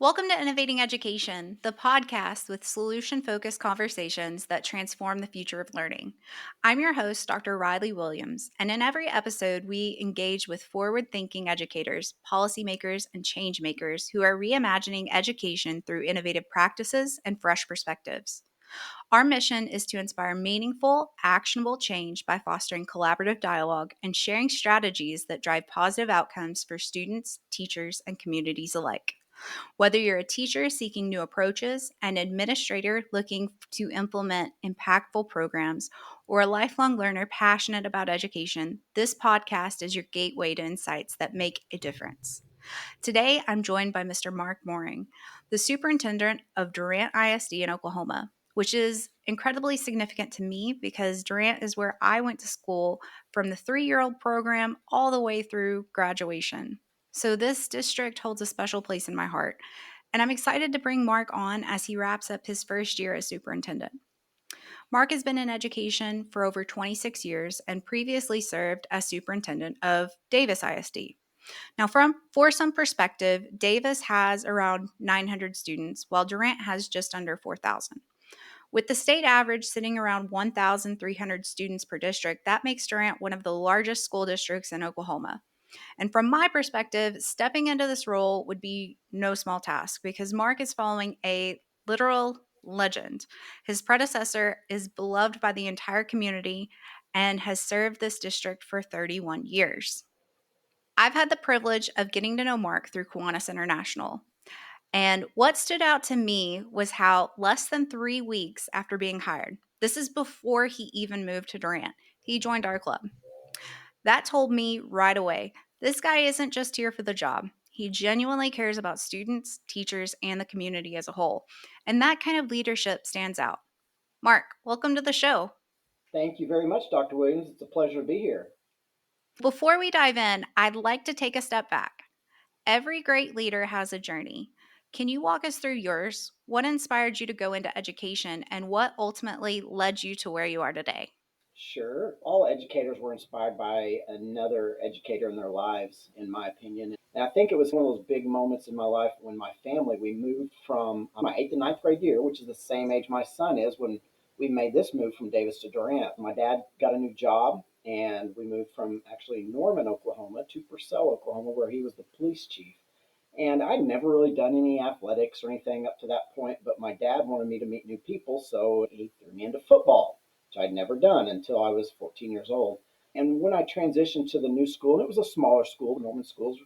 Welcome to Innovating Education, the podcast with solution focused conversations that transform the future of learning. I'm your host, Dr. Riley Williams, and in every episode, we engage with forward thinking educators, policymakers, and change makers who are reimagining education through innovative practices and fresh perspectives. Our mission is to inspire meaningful, actionable change by fostering collaborative dialogue and sharing strategies that drive positive outcomes for students, teachers, and communities alike. Whether you're a teacher seeking new approaches, an administrator looking to implement impactful programs, or a lifelong learner passionate about education, this podcast is your gateway to insights that make a difference. Today, I'm joined by Mr. Mark Mooring, the superintendent of Durant ISD in Oklahoma, which is incredibly significant to me because Durant is where I went to school from the 3-year-old program all the way through graduation. So, this district holds a special place in my heart, and I'm excited to bring Mark on as he wraps up his first year as superintendent. Mark has been in education for over 26 years and previously served as superintendent of Davis ISD. Now, for some perspective, Davis has around 900 students, while Durant has just under 4,000. With the state average sitting around 1,300 students per district, that makes Durant one of the largest school districts in Oklahoma. And from my perspective, stepping into this role would be no small task because Mark is following a literal legend. His predecessor is beloved by the entire community and has served this district for 31 years. I've had the privilege of getting to know Mark through Kiwanis International. And what stood out to me was how less than 3 weeks after being hired, this is before he even moved to Durant, he joined our club. That told me right away this guy isn't just here for the job. He genuinely cares about students, teachers, and the community as a whole. And that kind of leadership stands out. Mark, welcome to the show. Thank you very much, Dr. Williams. It's a pleasure to be here. Before we dive in, I'd like to take a step back. Every great leader has a journey. Can you walk us through yours? What inspired you to go into education and what ultimately led you to where you are today? Sure. All educators were inspired by another educator in their lives, in my opinion. And I think it was one of those big moments in my life when my family, we moved from my eighth and ninth grade year, which is the same age my son is, when we made this move from Davis to Durant. My dad got a new job, and we moved from actually Norman, Oklahoma, to Purcell, Oklahoma, where he was the police chief. And I'd never really done any athletics or anything up to that point, but my dad wanted me to meet new people, so he threw me into football, which I'd never done until I was 14 years old. And when I transitioned to the new school, and it was a smaller school, Norman schools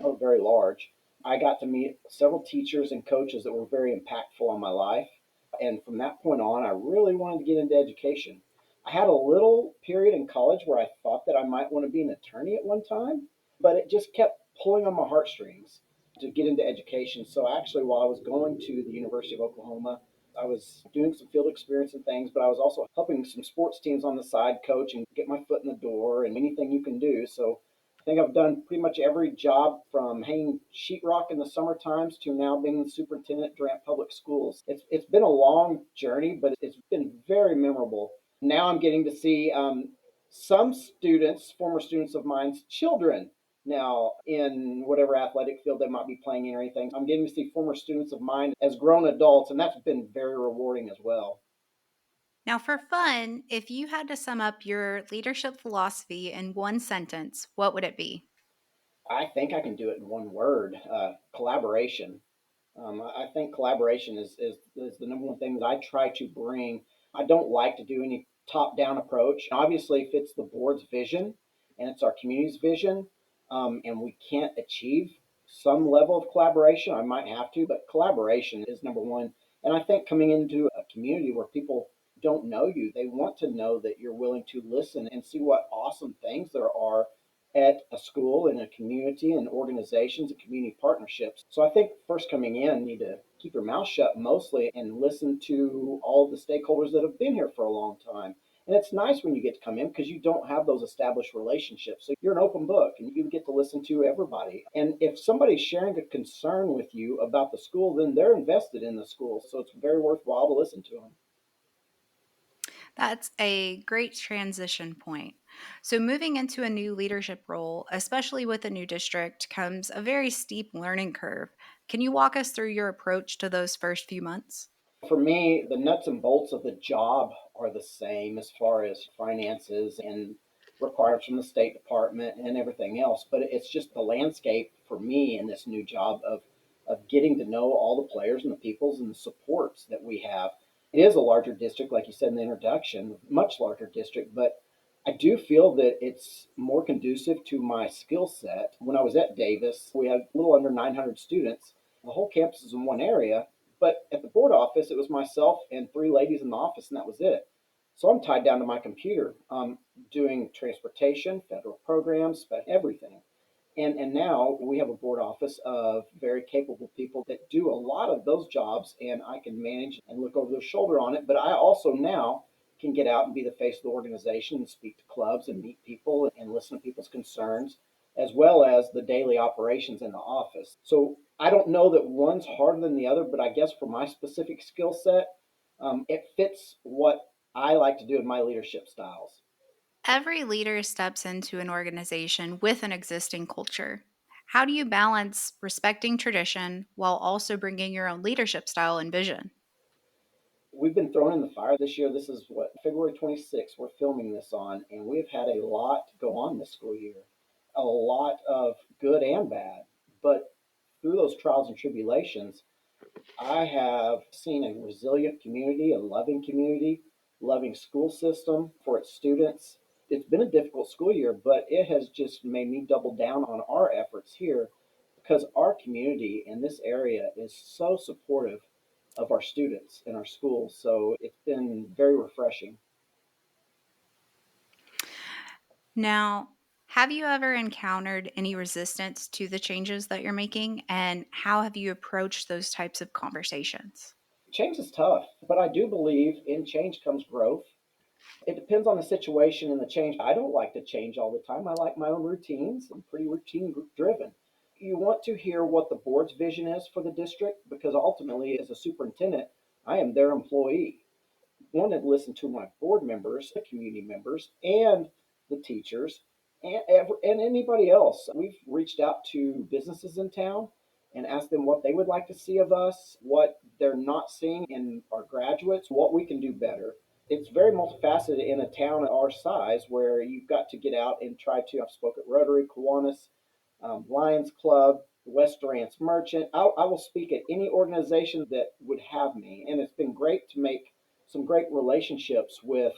are very large, I got to meet several teachers and coaches that were very impactful on my life. And from that point on, I really wanted to get into education. I had a little period in college where I thought that I might want to be an attorney at one time, but it just kept pulling on my heartstrings to get into education. So actually, while I was going to the University of Oklahoma, I was doing some field experience and things, but I was also helping some sports teams on the side coach and get my foot in the door and anything you can do. So I think I've done pretty much every job from hanging sheetrock in the summer times to now being the superintendent at Durant Public Schools. It's been a long journey, but it's been very memorable. Now I'm getting to see some students, former students of mine's children now in whatever athletic field they might be playing in or anything. I'm getting to see former students of mine as grown adults, and that's been very rewarding as well. Now, for fun, if you had to sum up your leadership philosophy in one sentence, what would it be? I think I can do it in one word: collaboration. I think collaboration is the number one thing that I try to bring. I don't like to do any top down approach. Obviously, if it's the board's vision and it's our community's vision, and we can't achieve some level of collaboration, I might have to, but collaboration is number one. And I think coming into a community where people don't know you, they want to know that you're willing to listen and see what awesome things there are at a school, in a community, and organizations and community partnerships. So I think first coming in, you need to keep your mouth shut mostly and listen to all of the stakeholders that have been here for a long time. And it's nice when you get to come in because you don't have those established relationships. So you're an open book and you get to listen to everybody. And if somebody's sharing a concern with you about the school, then they're invested in the school. So it's very worthwhile to listen to them. That's a great transition point. So, moving into a new leadership role, especially with a new district, comes a very steep learning curve. Can you walk us through your approach to those first few months? For me, the nuts and bolts of the job are the same as far as finances and requirements from the State Department and everything else. But it's just the landscape for me in this new job of getting to know all the players and the peoples and the supports that we have. It is a larger district, like you said in the introduction, much larger district, but I do feel that it's more conducive to my skill set. When I was at Davis, we had a little under 900 students. The whole campus is in one area, but at the board office, it was myself and three ladies in the office, and that was it. So I'm tied down to my computer, doing transportation, federal programs, but everything. And now we have a board office of very capable people that do a lot of those jobs, and I can manage and look over their shoulder on it. But I also now can get out and be the face of the organization and speak to clubs and meet people and listen to people's concerns, as well as the daily operations in the office. So I don't know that one's harder than the other, but I guess for my specific skill set, it fits what I like to do in my leadership styles. Every leader steps into an organization with an existing culture. How do you balance respecting tradition while also bringing your own leadership style and vision? We've been thrown in the fire this year. This is what, February 26th, we're filming this on, and we've had a lot go on this school year. A lot of good and bad. But through those trials and tribulations, I have seen a resilient community, a loving school system for its students. It's been a difficult school year, but it has just made me double down on our efforts here because our community in this area is so supportive of our students in our schools. So it's been very refreshing. Now, have you ever encountered any resistance to the changes that you're making, and how have you approached those types of conversations? Change is tough, but I do believe in change comes growth. It depends on the situation and the change. I don't like to change all the time. I like my own routines. I'm pretty routine driven. You want to hear what the board's vision is for the district because ultimately, as a superintendent, I am their employee. Wanted to listen to my board members, the community members, and the teachers, and anybody else. We've reached out to businesses in town and asked them what they would like to see of us, what they're not seeing in our graduates, what we can do better. It's very multifaceted in a town our size where you've got to get out and try to. I've spoken at Rotary, Kiwanis, Lions Club, West Durant's Merchant. I will speak at any organization that would have me, and it's been great to make some great relationships with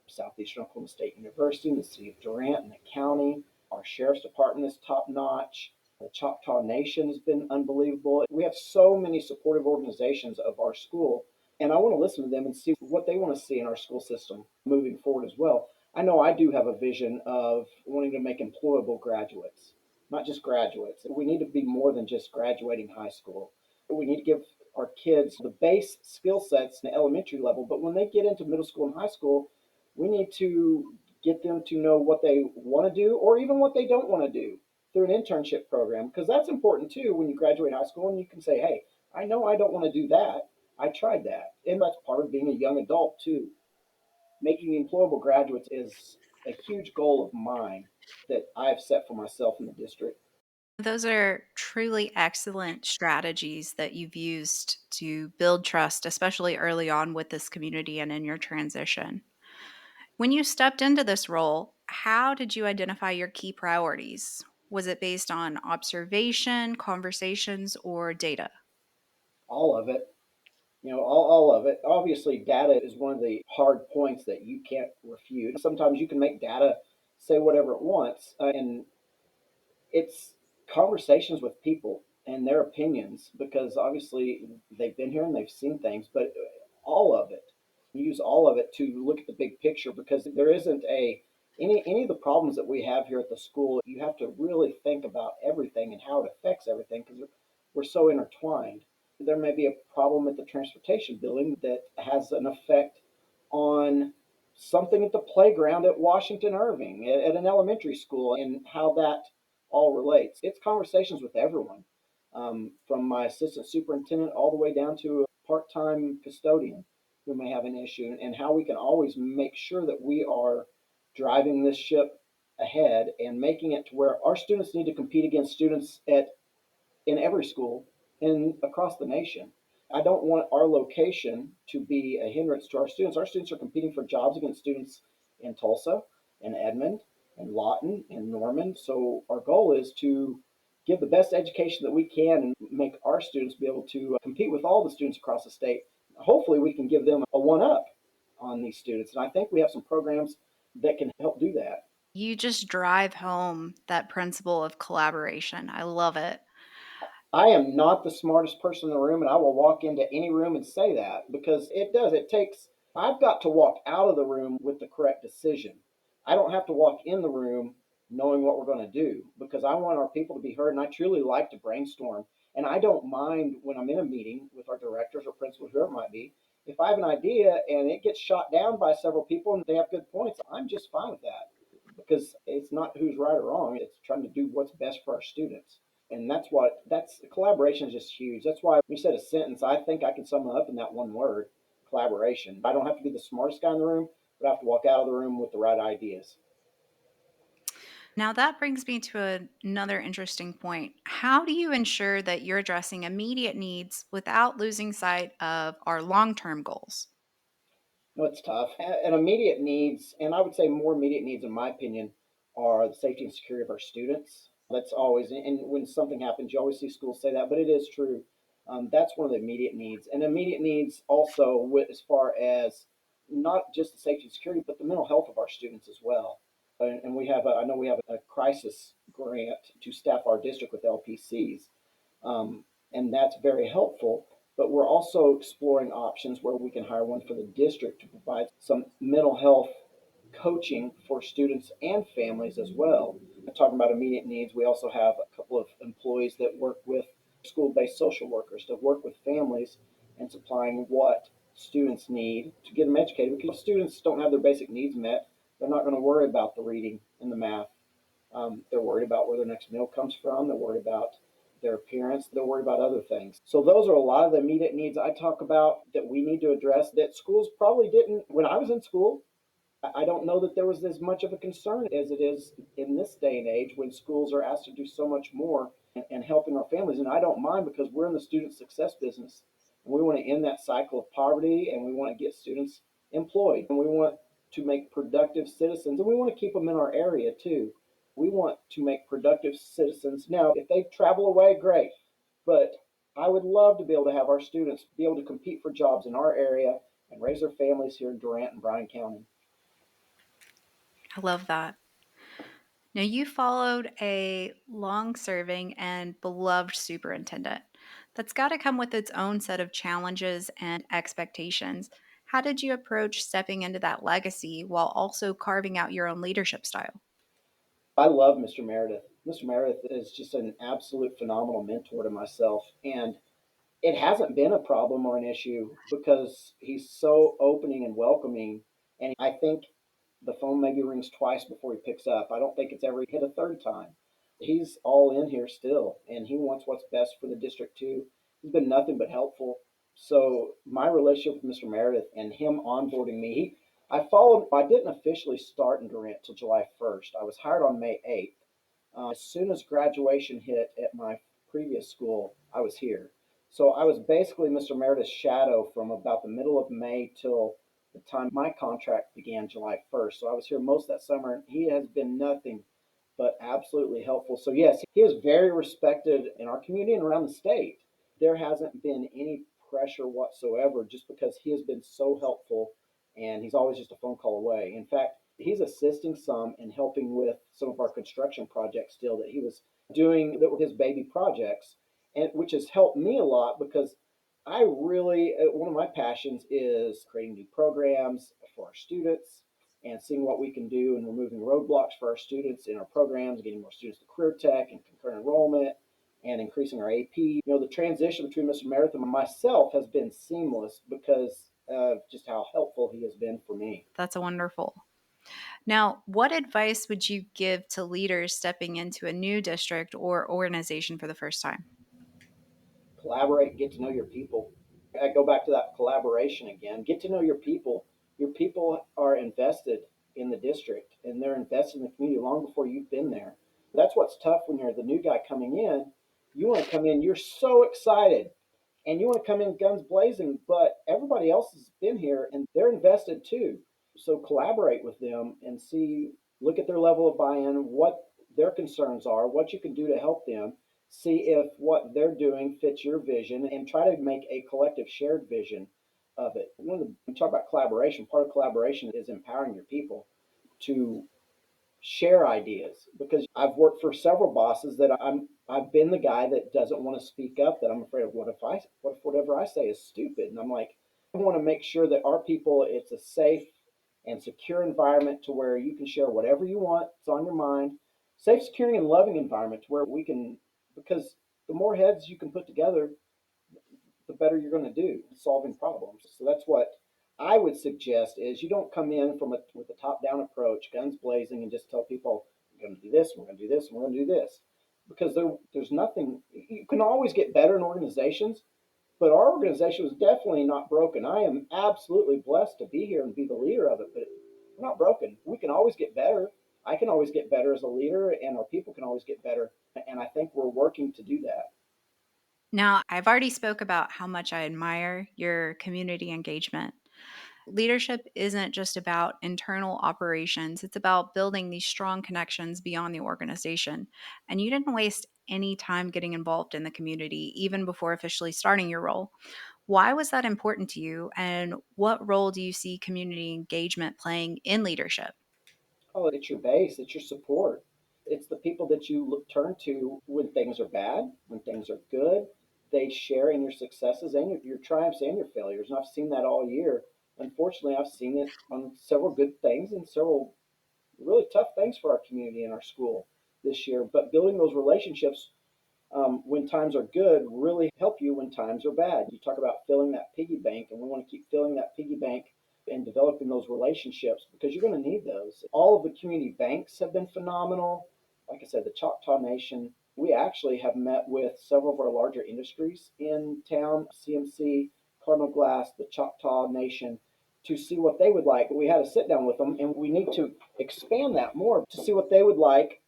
Southeastern Oklahoma State University, the city of Durant, and the county. Our sheriff's department is top notch. The Choctaw Nation has been unbelievable. We have so many supportive organizations of our school, and I want to listen to them and see what they want to see in our school system moving forward as well. I know I do have a vision of wanting to make employable graduates, not just graduates. We need to be more than just graduating high school. We need to give our kids the base skill sets in the elementary level, but when they get into middle school and high school, we need to get them to know what they want to do or even what they don't want to do through an internship program because that's important too when you graduate high school and you can say, hey, I know I don't want to do that. I tried that. And that's part of being a young adult too. Making employable graduates is a huge goal of mine that I have set for myself in the district. Those are truly excellent strategies that you've used to build trust, especially early on with this community and in your transition. When you stepped into this role, how did you identify your key priorities? Was it based on observation, conversations, or data? All of it, all of it. Obviously, data is one of the hard points that you can't refute. Sometimes you can make data say whatever it wants, and it's conversations with people and their opinions because obviously they've been here and they've seen things, but all of it, use all of it to look at the big picture because there isn't a any of the problems that we have here at the school. You have to really think about everything and how it affects everything because we're so intertwined. There may be a problem at the transportation building that has an effect on something at the playground at Washington Irving at an elementary school and how that all relates. It's conversations with everyone, from my assistant superintendent all the way down to a part-time custodian who may have an issue, and how we can always make sure that we are driving this ship ahead and making it to where our students need to compete against students at in every school in across the nation. I don't want our location to be a hindrance to our students. Our students are competing for jobs against students in Tulsa, in Edmond, in Lawton, in Norman. So our goal is to give the best education that we can and make our students be able to compete with all the students across the state. Hopefully, we can give them a one up on these students. And I think we have some programs that can help do that. You just drive home that principle of collaboration. I love it. I am not the smartest person in the room, and I will walk into any room and say that because it does. It takes, I've got to walk out of the room with the correct decision. I don't have to walk in the room knowing what we're going to do because I want our people to be heard, and I truly like to brainstorm. And I don't mind when I'm in a meeting with our directors or principals, whoever it might be, if I have an idea and it gets shot down by several people and they have good points, I'm just fine with that because it's not who's right or wrong. It's trying to do what's best for our students. And that's collaboration is just huge. That's why we said a sentence. I think I can sum it up in that one word: collaboration. I don't have to be the smartest guy in the room, but I have to walk out of the room with the right ideas. Now, that brings me to another interesting point. How do you ensure that you're addressing immediate needs without losing sight of our long term goals? No, it's tough. And immediate needs, and I would say more immediate needs, in my opinion, are the safety and security of our students. That's always, and when something happens, you always see schools say that, but it is true. That's one of the immediate needs. And immediate needs also, as far as not just the safety and security, but the mental health of our students as well. And I know we have a crisis grant to staff our district with LPCs, and that's very helpful. But we're also exploring options where we can hire one for the district to provide some mental health coaching for students and families as well. Talking about immediate needs, we also have a couple of employees that work with school based social workers to work with families and supplying what students need to get them educated. Because if students don't have their basic needs met, they're not going to worry about the reading and the math. They're worried about where their next meal comes from. They're worried about their appearance. They're worried about other things. So those are a lot of the immediate needs I talk about that we need to address that schools probably didn't. When I was in school, I don't know that there was as much of a concern as it is in this day and age when schools are asked to do so much more and helping our families. And I don't mind because we're in the student success business. And we want to end that cycle of poverty and we want to get students employed. And we want to make productive citizens and we want to keep them in our area too. We want to make productive citizens. Now, if they travel away, great. But I would love to be able to have our students be able to compete for jobs in our area and raise their families here in Durant and Bryan County. I love that. Now, you followed a long serving and beloved superintendent. That's got to come with its own set of challenges and expectations. How did you approach stepping into that legacy while also carving out your own leadership style? I love Mr. Meredith. Mr. Meredith is just an absolute phenomenal mentor to myself. And it hasn't been a problem or an issue because he's so opening and welcoming. And I think the phone maybe rings twice before he picks up. I don't think it's ever hit a third time. He's all in here still, and he wants what's best for the district too. He's been nothing but helpful. So my relationship with Mr. Meredith and him onboarding me, I followed. I didn't officially start in Durant till July 1st. I was hired on May 8th. As soon as graduation hit at my previous school, I was here. So I was basically Mr. Meredith's shadow from about the middle of May till the time my contract began July 1st. So I was here most of that summer, and he has been nothing but absolutely helpful. So, yes, he is very respected in our community and around the state. There hasn't been any pressure whatsoever just because he has been so helpful and he's always just a phone call away. In fact, he's assisting some and helping with some of our construction projects still that he was doing that were his baby projects, and which has helped me a lot because I really one of my passions is creating new programs for our students and seeing what we can do and removing roadblocks for our students in our programs, getting more students to career tech and concurrent enrollment, and increasing our AP. The transition between Mr. Meredith and myself has been seamless because of just how helpful he has been for me. That's wonderful. Now, what advice would you give to leaders stepping into a new district or organization for the first time? Collaborate and get to know your people. I go back to that collaboration again. Get to know your people. Your people are invested in the district, and they're invested in the community long before you've been there. That's what's tough when you're the new guy coming in. You want to come in, you're so excited, and you want to come in guns blazing, but everybody else has been here and they're invested too. So collaborate with them and see, look at their level of buy-in, what their concerns are, what you can do to help them, see if what they're doing fits your vision, and try to make a collective shared vision of it. When we talk about collaboration, part of collaboration is empowering your people to share ideas, because I've worked for several bosses that I've been the guy that doesn't want to speak up, that I'm afraid of what if whatever I say is stupid, and I'm like, I want to make sure that our people, it's a safe and secure environment to where you can share whatever you want, it's on your mind, safe, secure, and loving environment to where we can, because the more heads you can put together, the better you're going to do solving problems. So that's what I would suggest is you don't come in with a top down approach, guns blazing, and just tell people we're going to do this, we're going to do this, and we're going to do this. Because there's nothing, you can always get better in organizations, but our organization was definitely not broken. I am absolutely blessed to be here and be the leader of it, but we're not broken. We can always get better. I can always get better as a leader, and our people can always get better. And I think we're working to do that. Now, I've already spoke about how much I admire your community engagement. Leadership isn't just about internal operations, it's about building these strong connections beyond the organization. And you didn't waste any time getting involved in the community, even before officially starting your role. Why was that important to you? And what role do you see community engagement playing in leadership? Oh, it's your base, it's your support. It's the people that you turn to when things are bad, when things are good. They share in your successes and your triumphs and your failures. And I've seen that all year. Unfortunately, I've seen it on several good things and several really tough things for our community and our school this year. But building those relationships when times are good really help you when times are bad. You talk about filling that piggy bank, and we want to keep filling that piggy bank and developing those relationships because you're going to need those. All of the community banks have been phenomenal. Like I said, the Choctaw Nation, we actually have met with several of our larger industries in town, CMC, Cardinal Glass, the Choctaw Nation, to see what they would like. We had a sit down with them, and we need to expand that more to see what they would like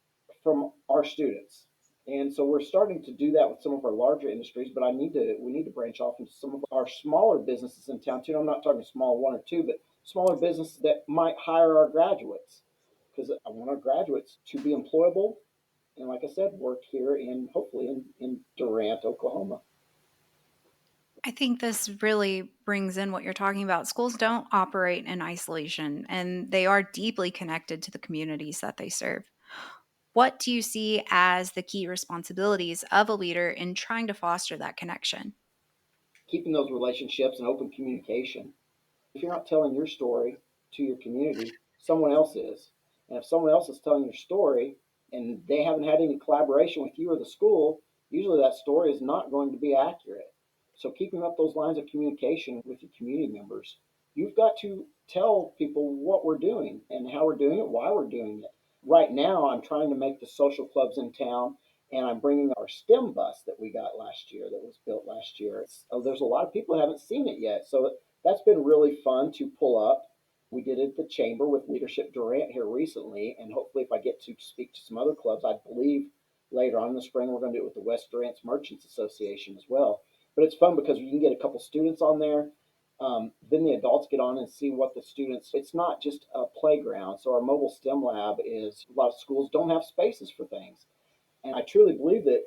from our students. And so we're starting to do that with some of our larger industries, but we need to branch off into some of our smaller businesses in town too. I'm not talking small one or two, but smaller businesses that might hire our graduates, because I want our graduates to be employable and, like I said, work here in hopefully in Durant, Oklahoma. I think this really brings in what you're talking about. Schools don't operate in isolation, and they are deeply connected to the communities that they serve. What do you see as the key responsibilities of a leader in trying to foster that connection? Keeping those relationships and open communication. If you're not telling your story to your community, someone else is. And if someone else is telling your story and they haven't had any collaboration with you or the school, usually that story is not going to be accurate. So keeping up those lines of communication with your community members, you've got to tell people what we're doing and how we're doing it, why we're doing it. Right now, I'm trying to make the social clubs in town, and I'm bringing our STEM bus that we got last year, that was built last year. There's a lot of people who haven't seen it yet, so that's been really fun to pull up. We did it at the chamber with Leadership Durant here recently, and hopefully, if I get to speak to some other clubs, I believe later on in the spring we're going to do it with the West Durant's Merchants Association as well. But it's fun because you can get a couple students on there. Then the adults get on and see what the students. It's not just a playground. So our mobile STEM lab is, a lot of schools don't have spaces for things, and I truly believe that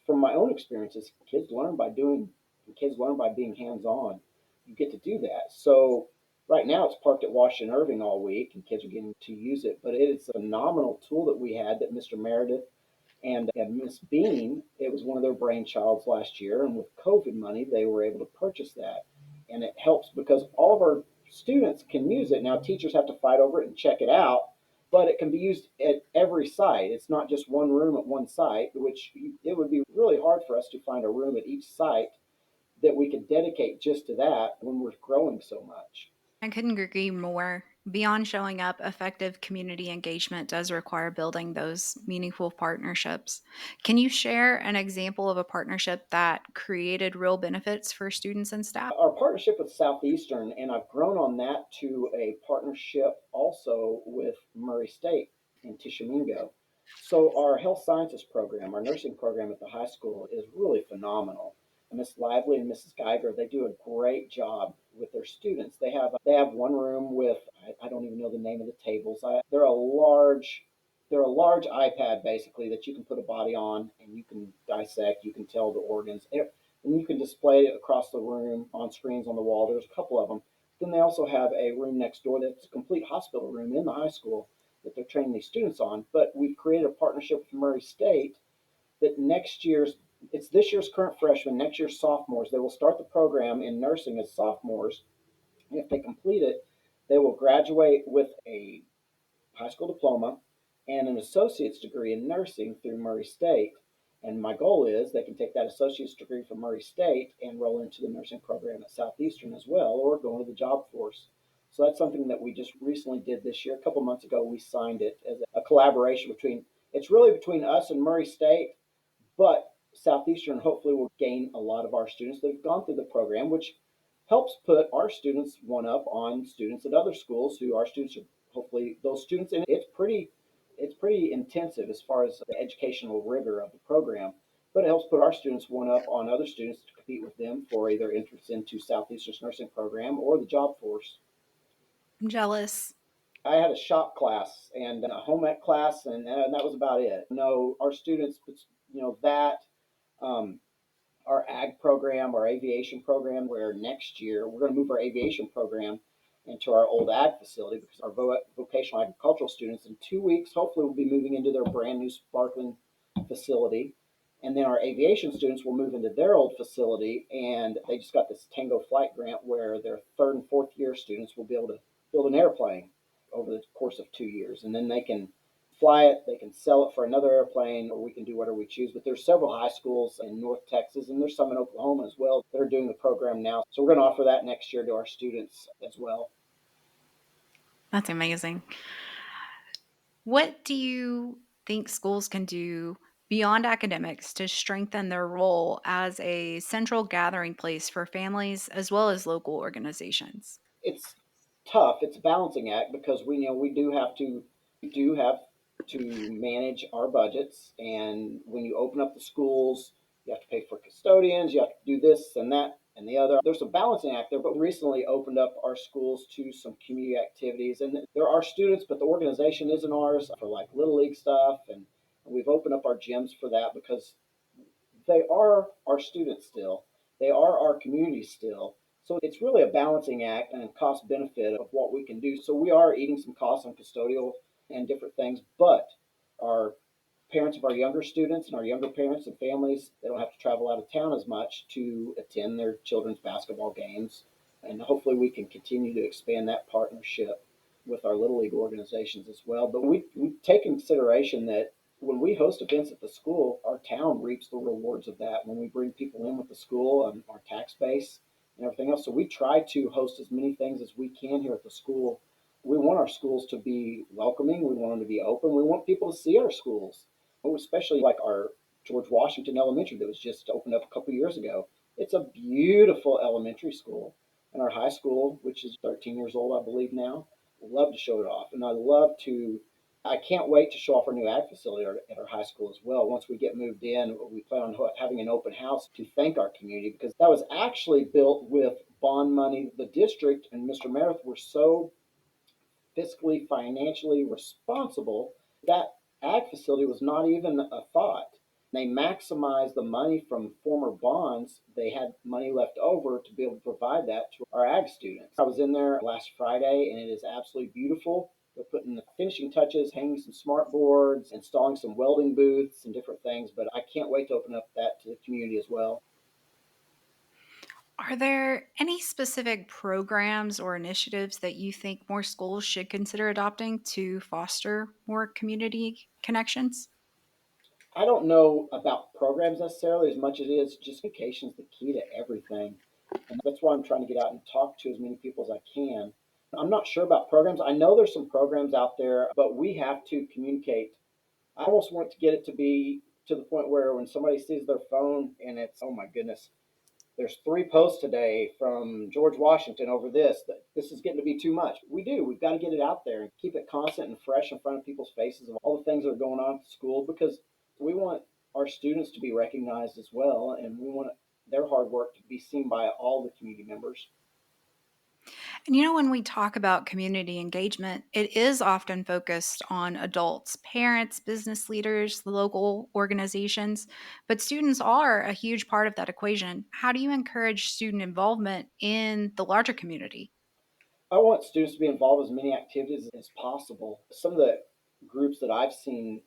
from my own experiences, kids learn by being hands on. You get to do that. So right now it's parked at Washington Irving all week and kids are getting to use it. But it is a phenomenal tool that we had that Mr. Meredith and Miss Bean, it was one of their brainchilds last year. And with COVID money, they were able to purchase that. And it helps because all of our students can use it. Now, teachers have to fight over it and check it out, but it can be used at every site. It's not just one room at one site, which it would be really hard for us to find a room at each site that we could dedicate just to that when we're growing so much. I couldn't agree more. Beyond showing up, effective community engagement does require building those meaningful partnerships. Can you share an example of a partnership that created real benefits for students and staff? Our partnership with Southeastern, and I've grown on that to a partnership also with Murray State in Tishomingo. So our health sciences program, our nursing program at the high school is really phenomenal. And Miss Lively and Mrs. Geiger, they do a great job with their students. They have one room with I don't even know the name of the tables. They're a large iPad basically that you can put a body on and you can dissect, you can tell the organs, and you can display it across the room on screens on the wall. There's a couple of them. Then they also have a room next door that's a complete hospital room in the high school that they're training these students on. But we've created a partnership with Murray State that it's this year's current freshmen, next year's sophomores. They will start the program in nursing as sophomores. And if they complete it, they will graduate with a high school diploma and an associate's degree in nursing through Murray State. And my goal is they can take that associate's degree from Murray State and roll into the nursing program at Southeastern as well, or go into the job force. So that's something that we just recently did this year. A couple months ago, we signed it as a collaboration it's really between us and Murray State, but Southeastern hopefully will gain a lot of our students that have gone through the program, which helps put our students one up on students at other schools who our students are hopefully those students. And it's pretty intensive as far as the educational rigor of the program, but it helps put our students one up on other students to compete with them for either entrance into Southeastern's nursing program or the job force. I'm jealous. I had a shop class and a home ec class, and that was about it. No, our students, that um, our ag program, our aviation program, where next year we're going to move our aviation program into our old ag facility because our vocational agricultural students in 2 weeks hopefully will be moving into their brand new sparkling facility. And then our aviation students will move into their old facility, and they just got this Tango flight grant where their third and fourth year students will be able to build an airplane over the course of 2 years. And then they can fly it, they can sell it for another airplane, or we can do whatever we choose. But there's several high schools in North Texas, and there's some in Oklahoma as well that are doing the program now. So we're going to offer that next year to our students as well. That's amazing. What do you think schools can do beyond academics to strengthen their role as a central gathering place for families as well as local organizations? It's tough. It's a balancing act because we do have to manage our budgets, and when you open up the schools, you have to pay for custodians, you have to do this and that and the other. There's a balancing act there, but we recently opened up our schools to some community activities, and there are students, but the organization isn't ours for like little league stuff, and we've opened up our gyms for that because they are our students still. They are our community still. So it's really a balancing act and a cost benefit of what we can do. So we are eating some costs on custodial and different things, but our parents of our younger students and our younger parents and families, they don't have to travel out of town as much to attend their children's basketball games. And hopefully we can continue to expand that partnership with our Little League organizations as well. But we take in consideration that when we host events at the school, our town reaps the rewards of that when we bring people in with the school and our tax base and everything else. So we try to host as many things as we can here at the school. We want our schools to be welcoming. We want them to be open. We want people to see our schools, especially like our George Washington Elementary that was just opened up a couple years ago. It's a beautiful elementary school. And our high school, which is 13 years old, I believe now, love to show it off. And I can't wait to show off our new ag facility at our high school as well. Once we get moved in, we plan on having an open house to thank our community because that was actually built with bond money. The district and Mr. Meredith were so fiscally, financially responsible, that ag facility was not even a thought. They maximized the money from former bonds. They had money left over to be able to provide that to our ag students. I was in there last Friday and it is absolutely beautiful. They're putting the finishing touches, hanging some smart boards, installing some welding booths and different things, but I can't wait to open up that to the community as well. Are there any specific programs or initiatives that you think more schools should consider adopting to foster more community connections? I don't know about programs necessarily as much as it is just communication is the key to everything. And that's why I'm trying to get out and talk to as many people as I can. I'm not sure about programs. I know there's some programs out there, but we have to communicate. I almost want to get it to be to the point where when somebody sees their phone and it's, oh my goodness, there's 3 posts today from George Washington over this, that this is getting to be too much. We do. We've got to get it out there and keep it constant and fresh in front of people's faces of all the things that are going on at school because we want our students to be recognized as well, and we want their hard work to be seen by all the community members. And when we talk about community engagement, it is often focused on adults, parents, business leaders, local organizations, but students are a huge part of that equation. How do you encourage student involvement in the larger community? I want students to be involved in as many activities as possible. Some of the groups that I've seen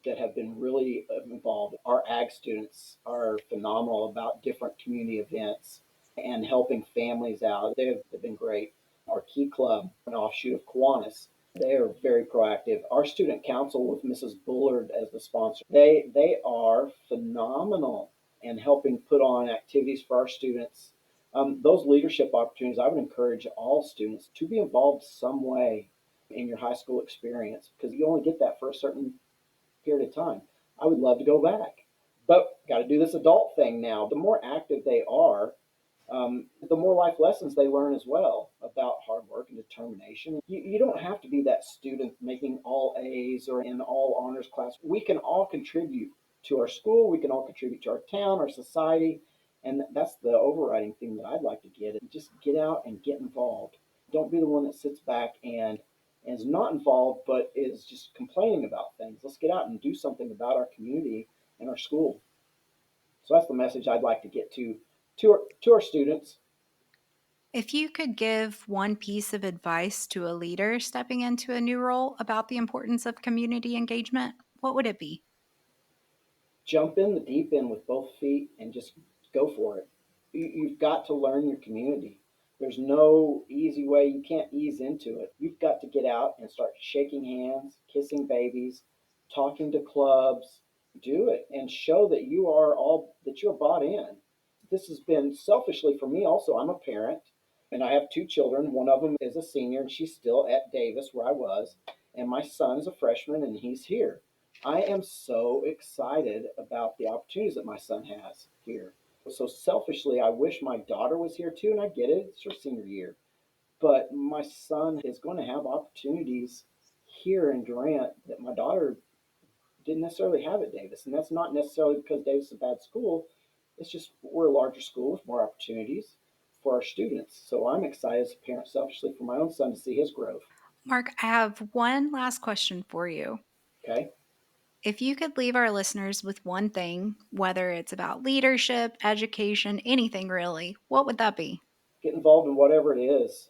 that have been really involved. Our ag students are phenomenal about different community events and helping families out. They've been great. Our Key Club, an offshoot of Kiwanis, they are very proactive. Our student council with Mrs. Bullard as the sponsor, they are phenomenal in helping put on activities for our students. Those leadership opportunities, I would encourage all students to be involved some way in your high school experience because you only get that for a certain period of time. I would love to go back, but got to do this adult thing now. The more active they are, the more life lessons they learn as well about hard work and determination. You don't have to be that student making all A's or in all honors class. We can all contribute to our school. We can all contribute to our town, our society. And that's the overriding thing that I'd like to get. Just get out and get involved. Don't be the one that sits back and is not involved, but is just complaining about things. Let's get out and do something about our community and our school. So that's the message I'd like to get to our students. If you could give one piece of advice to a leader stepping into a new role about the importance of community engagement, what would it be? Jump in the deep end with both feet and just go for it. You've got to learn your community. There's no easy way. You can't ease into it. You've got to get out and start shaking hands, kissing babies, talking to clubs. Do it and show that you're bought in. This has been selfishly for me also. I'm a parent and I have 2 children. One of them is a senior and she's still at Davis where I was. And my son is a freshman and he's here. I am so excited about the opportunities that my son has here. So selfishly, I wish my daughter was here too, and I get it, it's her senior year. But my son is going to have opportunities here in Durant that my daughter didn't necessarily have at Davis. And that's not necessarily because Davis is a bad school. It's just we're a larger school with more opportunities for our students. So I'm excited as a parent selfishly for my own son to see his growth. Mark, I have one last question for you. Okay. If you could leave our listeners with one thing, whether it's about leadership, education, anything really, what would that be? Get involved in whatever it is.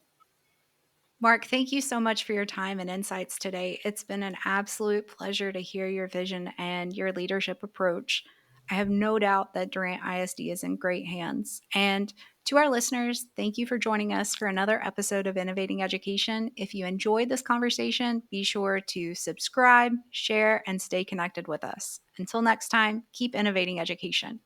Mark, thank you so much for your time and insights today. It's been an absolute pleasure to hear your vision and your leadership approach. I have no doubt that Durant ISD is in great hands. And to our listeners, thank you for joining us for another episode of Innovating Education. If you enjoyed this conversation, be sure to subscribe, share, and stay connected with us. Until next time, keep innovating education.